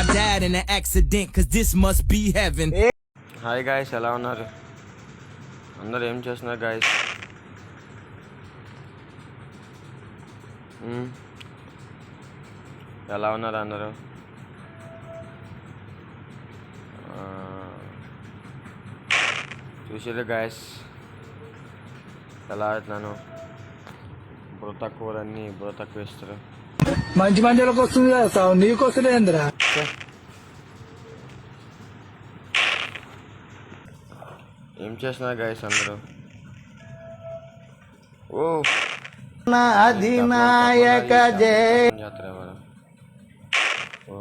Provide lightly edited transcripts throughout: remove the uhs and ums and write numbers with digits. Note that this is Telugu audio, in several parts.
I died in an accident, cause this must be heaven. Hi guys, ఎలా ఉన్నారు అందరు? ఏం చేస్తున్నారు గాయస్? ఎలా ఉన్నారు అందరూ? చూసారు గాయస్ ఎలా ఆడుతున్నాను? బుర్ర తక్కువలన్నీ బుర్ర తక్కువ ఇస్తారు. మంచి మంచిలకు వస్తుంది కదా, నీకు వస్తుందేంద్రా? ఏం చేస్తున్నారు గాయస్ అందరూ? ఓ అధినాయక జయ జాతర ఎవరు? ఓ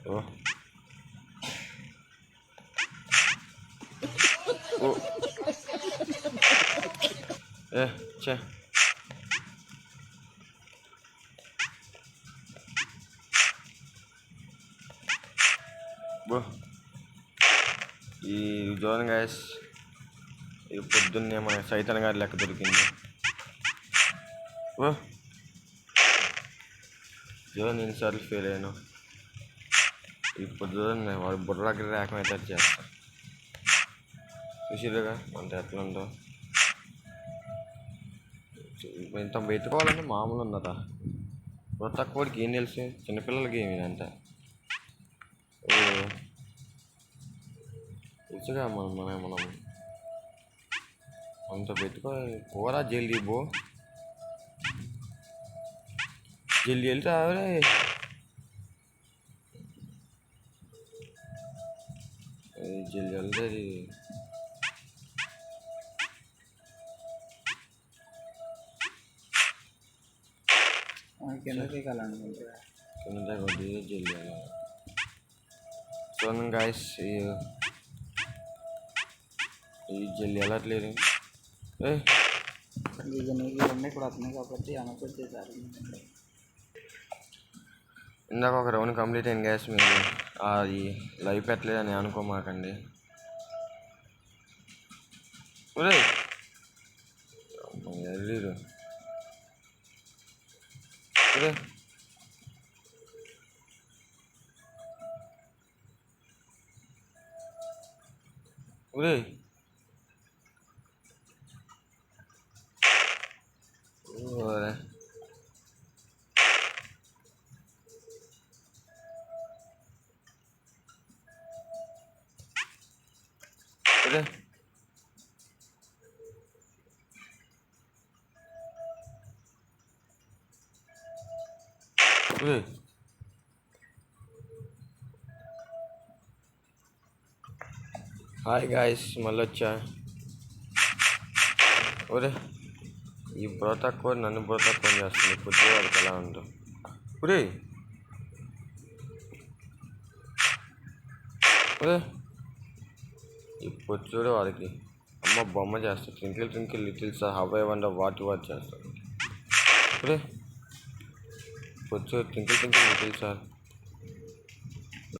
ఓ ఓ ఏ చే బో ఈ జోన్ గాయస్, ఈ పొద్దున్నే మన సైతన్ గారి లెక్క దొరికింది. ఓ జోన్ ఎన్నిసార్లు ఫెయిల్ అయ్యాను. ఈ పొద్దున్నే వాడు బుర్ర దగ్గర రేకమైతే చేస్తా. చూసిరుగా అంటే ఎట్లా ఉందో. ఇంత వెతుకోవాలంటే మామూలు ఉన్నదా? బుర్ర తక్కువడికి ఏం తెలుసు? చిన్నపిల్లలకి ఏమి అంటే ఓ తెలుసుగా మనం అంత వెతుకో. పోరా జల్దీ బో, జల్దీ వెళ్తా. జల్దీ వెళ్తుంది. కింద కొద్ది జల్దీ వెళ్ళాలి. చూడండి గాయస్, ఈ జల్దీ వెళ్ళట్లేదు. ఇందాక ఒక రౌండ్ కంప్లీట్ అయింది గ్యాస్. మీరు అది లైవ్ పెట్టలేదని అనుకోమాకండి. ఎల్లీరు ఒరే ఒరే ఒరే హాయ్ గాయస్, మళ్ళీ వచ్చా. ఒరే ఈ బుర్ర తక్కువ నన్ను బుర్ర తక్కువ చేస్తుంది. పొద్దు వాడికి ఎలా ఉందో. ఒరే ఒరే ఈ పొద్దుడు వాడికి అమ్మ బొమ్మ చేస్తాడు. Twinkle twinkle little star how I wonder what చేస్తాడు. ఒరే పొద్దు ట్వింకిల్ ట్వింకిల్ లిటిల్ స్టార్